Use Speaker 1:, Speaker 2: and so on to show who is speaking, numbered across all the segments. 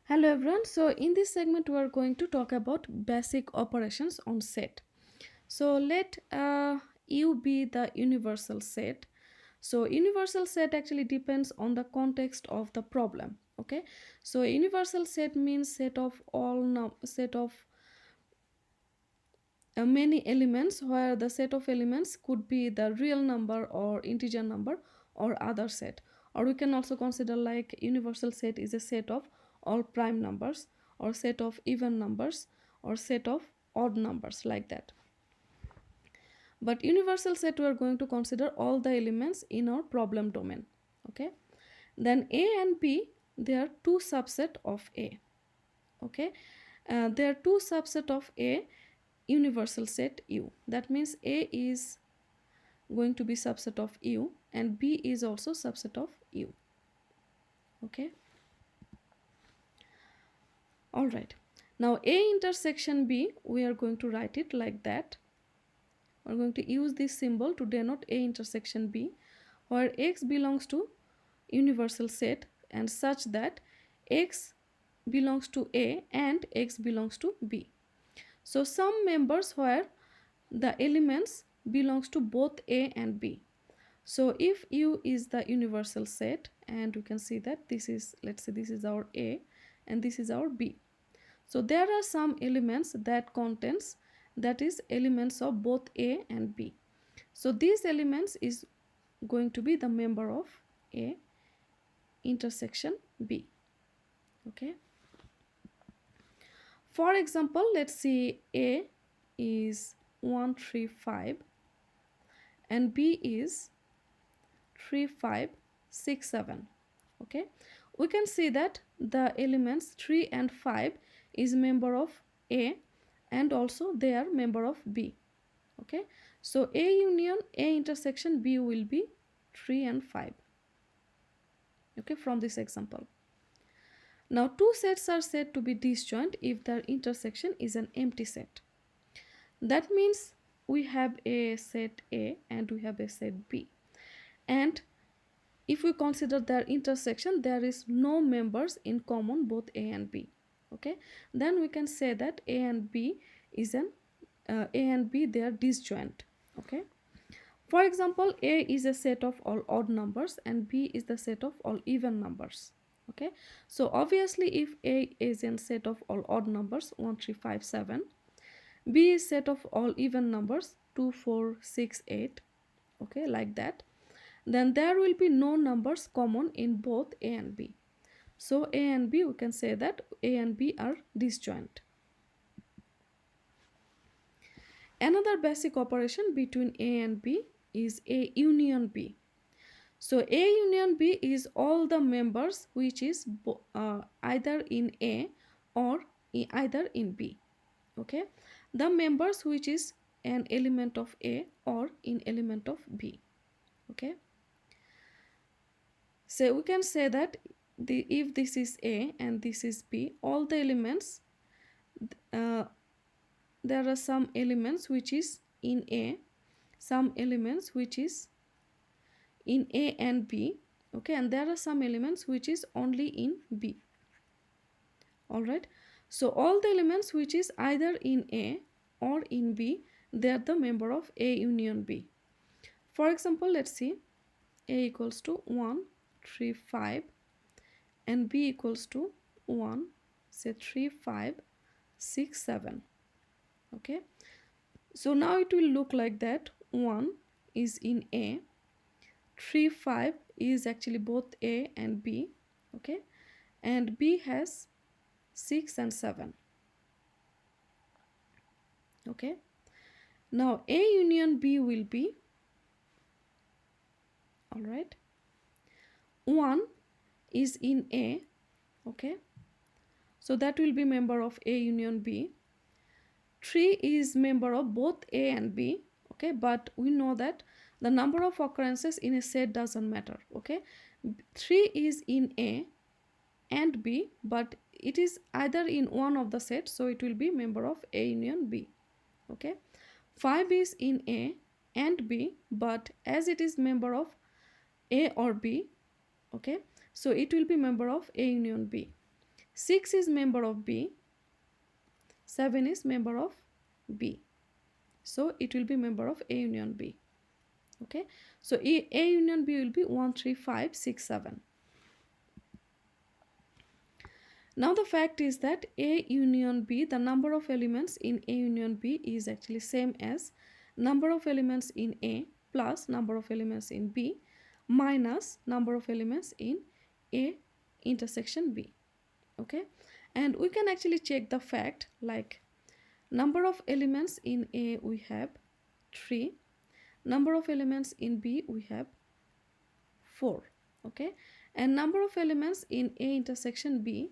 Speaker 1: Hello everyone. So in this segment we are going to talk about basic operations on set. So let U be the universal set. So universal set actually depends on the context of the problem. Okay. So universal set means set of many elements where the set of elements could be the real number or integer number or other set, or we can also consider like universal set is a set of all prime numbers or set of even numbers or set of odd numbers, like that. But universal set we are going to consider all the elements in our problem domain. Okay, then A and B, they are two subset of A. Okay, they are two subset of A universal set U. That means A is going to be subset of U and B is also subset of U. Okay. All right. Now A intersection B, we are going to write it like that. We're going to use this symbol to denote A intersection B, where X belongs to universal set and such that X belongs to A and X belongs to B. So some members where the elements belongs to both A and B. So if U is the universal set, and we can see that this is, let's say this is our A and this is our B. So there are some elements that contains, that is elements of both A and B. So these elements is going to be the member of A intersection B. Okay. For example, let's see A is 1 3 5 and B is 3 5 6 7. Okay, we can see that the elements 3 and 5 is member of A and also they are member of B. Okay, so A union A intersection B will be 3 and 5. Okay, from this example. Now two sets are said to be disjoint if their intersection is an empty set. That means we have a set A and we have a set B, and if we consider their intersection, there is no members in common both A and B. Okay, then we can say that A and B is an A and B, they are disjoint. Okay, for example, A is a set of all odd numbers and B is the set of all even numbers. Okay, so obviously if A is a set of all odd numbers 1 3 5 7, B is set of all even numbers 2 4 6 8. Okay, like that, then there will be no numbers common in both A and B. So A and B, we can say that A and B are disjoint. Another basic operation between A and B is A union B. So A union B is all the members which is either in A or either in B. Okay, the members which is an element of A or in element of B. Okay, so we can say that if this is A and this is B, all the elements, there are some elements which is in A, some elements which is in A and B. Okay, and there are some elements which is only in B. All right, so all the elements which is either in A or in B, they are the member of A union B. For example, let's see, A equals to 1 3 5 and B equals to 1 say 3 5 6 7. Okay, so now it will look like that 1 is in A, 3 5 is actually both A and B. Okay, and B has 6 and 7. Okay, now A union B will be, all right, 1 is in A. Okay, so that will be member of A union B. 3 is member of both A and B. Okay, but we know that the number of occurrences in a set doesn't matter. Okay, 3 is in A and B, but it is either in one of the sets, so it will be member of A union B. Okay, 5 is in A and B, but as it is member of A or B, okay, so it will be member of A union B. 6 is member of B, 7 is member of B. So it will be member of A union B. Okay, so A union B will be 1, 3, 5, 6, 7. Now the fact is that A union B, the number of elements in A union B is actually same as number of elements in A plus number of elements in B minus number of elements in A intersection B. Okay, and we can actually check the fact, like number of elements in A we have 3, number of elements in B we have 4. Okay, and number of elements in A intersection B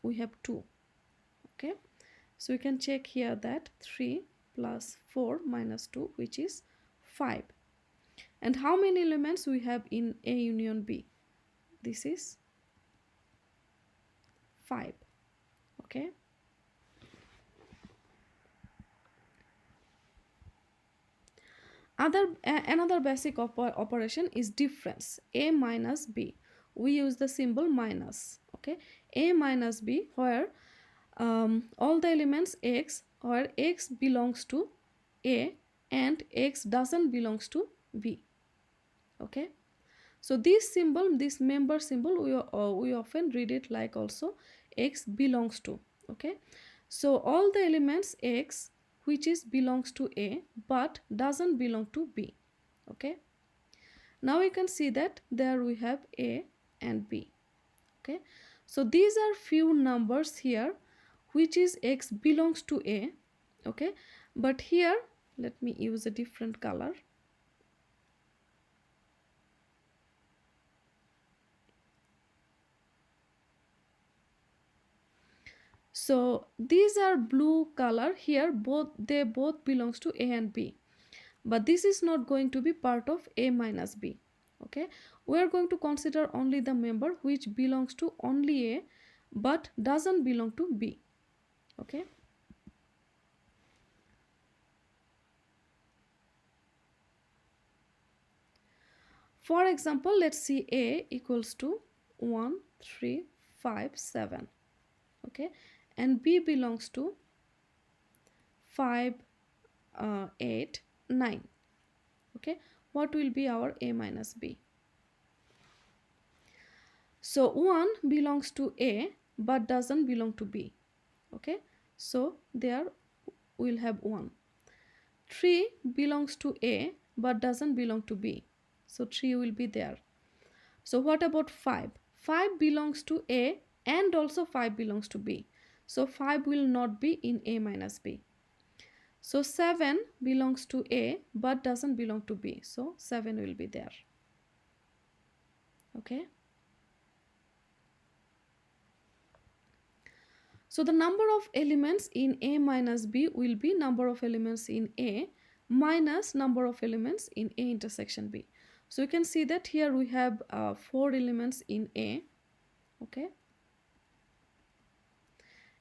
Speaker 1: we have 2. Okay, so we can check here that 3 plus 4 minus 2, which is 5. And how many elements we have in A union B? This is 5. Okay, another basic operation is difference, A minus B. We use the symbol minus. Okay, A minus B, where all the elements X, where X belongs to A and X doesn't belongs to B. Okay, so this symbol, this member symbol, we often read it like also X belongs to. Okay, so all the elements X which is belongs to A but doesn't belong to B. Okay, now you can see that there we have A and B. Okay, so these are few numbers here which is X belongs to A. Okay, but here let me use a different color. So these are blue color here, they both belongs to A and B, but this is not going to be part of A minus B. Okay, we are going to consider only the member which belongs to only A but doesn't belong to B. Okay, for example, let's see A equals to 1, 3, 5, 7. Okay, and B belongs to 5, 8, 9. Okay, what will be our A minus B? So 1 belongs to A but doesn't belong to B. Okay, so there we'll have 1. 3 belongs to A but doesn't belong to B, so 3 will be there. So what about 5? 5 belongs to A and also 5 belongs to B, so 5 will not be in A minus B. So 7 belongs to A but doesn't belong to B, so 7 will be there. Okay, so the number of elements in A minus B will be number of elements in A minus number of elements in A intersection B. So you can see that here we have 4 elements in A. Okay,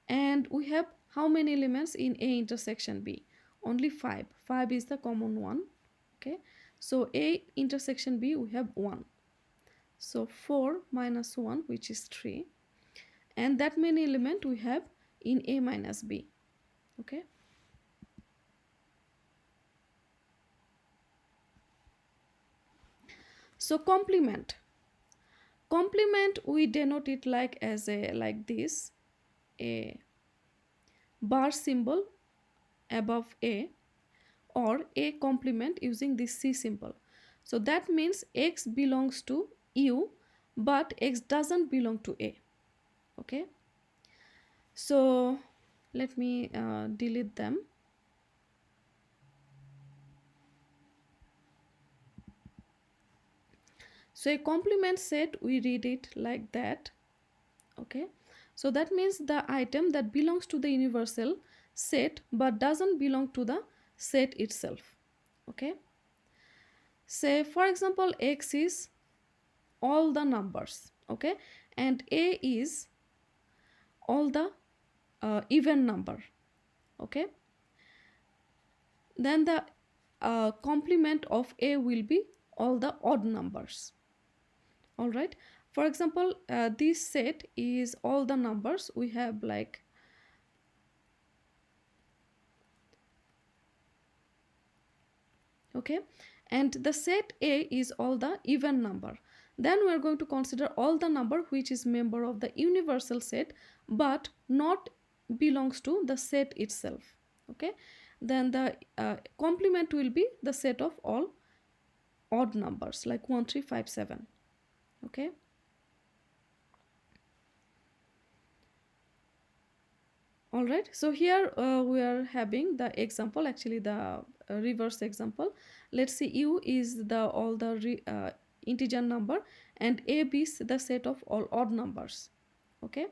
Speaker 1: and we have how many elements in A intersection B? Only 5. 5 is the common one. Okay, so A intersection B we have 1, so 4 minus 1, which is 3, and that many element we have in A minus B. Okay, so complement we denote it like as a, like this, a bar symbol above A, or A complement using this C symbol. So that means X belongs to U but X doesn't belong to A. Okay, so let me delete them. So a complement set, we read it like that. Okay, so that means the item that belongs to the universal set but doesn't belong to the set itself. Okay, say for example X is all the numbers. Okay, and A is all the even number. Okay, then the complement of A will be all the odd numbers. All right, For example, this set is all the numbers we have, like okay, and the set A is all the even number. Then we are going to consider all the number which is member of the universal set but not belongs to the set itself. Okay, then the complement will be the set of all odd numbers like 1 3 5 7. Okay, all right, so here we are having the example, actually the reverse example. Let's see, u is the all the integer number and a b is the set of all odd numbers. Okay,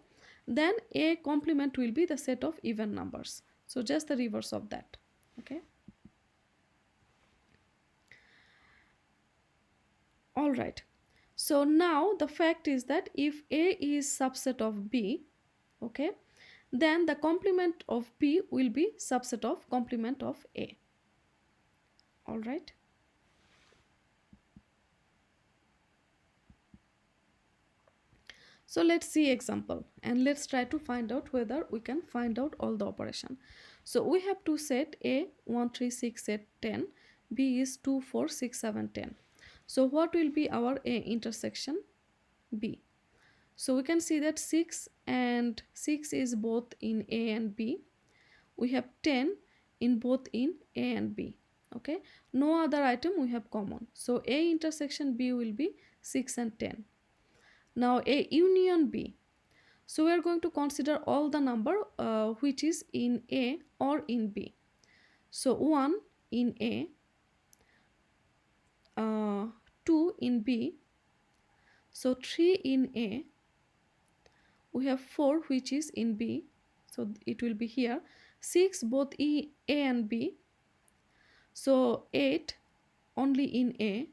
Speaker 1: then a complement will be the set of even numbers, so just the reverse of that. Okay, all right, so now the fact is that if a is subset of b, okay, then the complement of b will be subset of complement of a. All right, so let's see example and let's try to find out whether we can find out all the operation. So we have to set a 1 3 6 8 10, b is 2 4 6 7 10. So what will be our a intersection b? So we can see that 6 and 6 is both in a and b. We have 10 in both in a and b. Okay, no other item we have common, so a intersection b will be 6 and 10. Now a union b, so we are going to consider all the number which is in a or in b. So 1 in a, 2 in b, so 3 in a, we have 4 which is in b, so it will be here, 6 both a and b, so 8 only in a,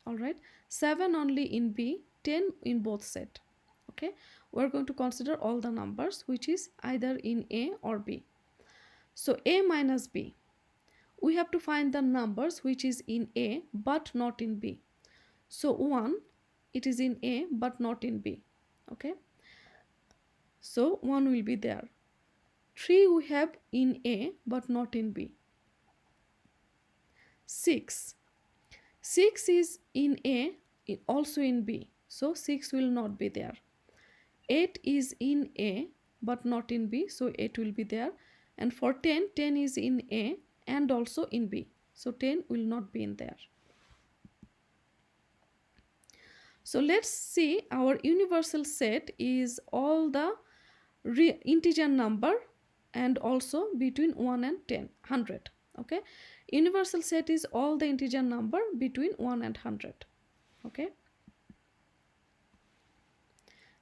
Speaker 1: all right, 7 only in b, 10 in both set. Okay, we're going to consider all the numbers which is either in a or b. So a minus b, we have to find the numbers which is in a but not in b. So 1, it is in a but not in b. Okay, so 1 will be there. 3 we have in a but not in b. 6 is in a, also in b, so 6 will not be there. 8 is in a but not in b, so 8 will be there. And for 10, 10 is in a and also in b, so 10 will not be in there. So let's see, our universal set is all the integer number and also between 1 and 10 100. Okay, universal set is all the integer number between 1 and 100. Okay,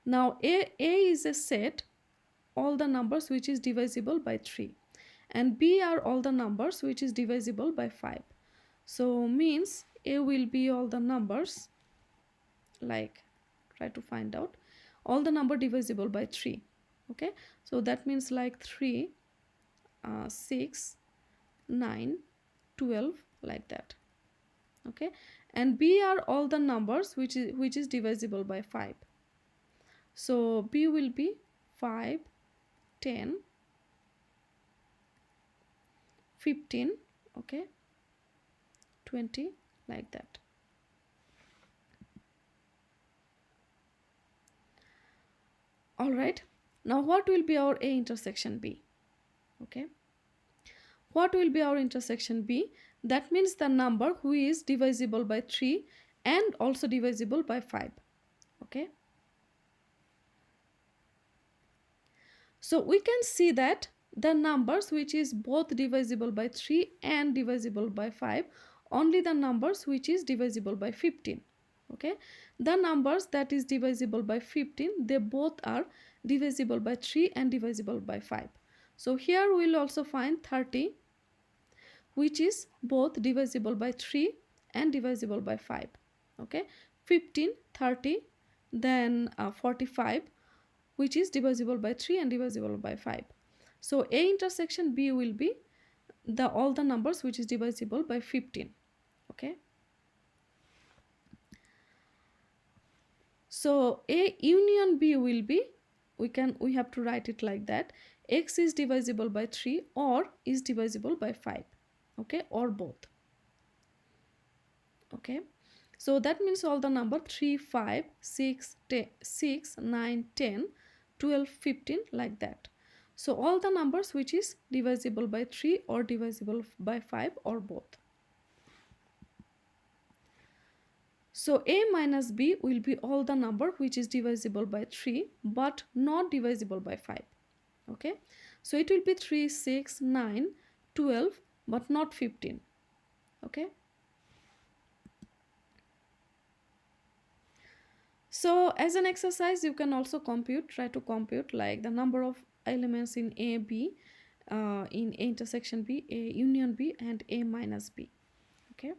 Speaker 1: now a is a set all the numbers which is divisible by 3 and b are all the numbers which is divisible by 5. So means a will be all the numbers, like try to find out all the number divisible by 3. Okay, so that means like 3 6 9 12, like that. Okay, and b are all the numbers which is divisible by 5. So b will be 5 10 15, okay, 20, like that. All right, now what will be our a intersection b? Okay, what will be our intersection b? That means the number who is divisible by 3 and also divisible by 5. Okay, so we can see that the numbers which is both divisible by 3 and divisible by 5, only the numbers which is divisible by 15. Okay, the numbers that is divisible by 15, they both are divisible by 3 and divisible by 5. So here we will also find 30 which is both divisible by 3 and divisible by 5. Okay, 15 30, then 45 which is divisible by 3 and divisible by 5. So a intersection b will be the all the numbers which is divisible by 15. Okay, So A union B will be, we have to write it like that: x is divisible by 3 or is divisible by 5. Okay, or both. Okay, so that means all the number 3, 5, 6, 10, 6, 9, 10, 12, 15, like that. So all the numbers which is divisible by 3 or divisible by 5 or both. So A minus B will be all the number which is divisible by 3 but not divisible by 5. Okay, so it will be 3, 6, 9, 12 but not 15. Okay, so as an exercise you can also try to compute like the number of elements in A, B, in A intersection B, A union B and A minus B. Okay.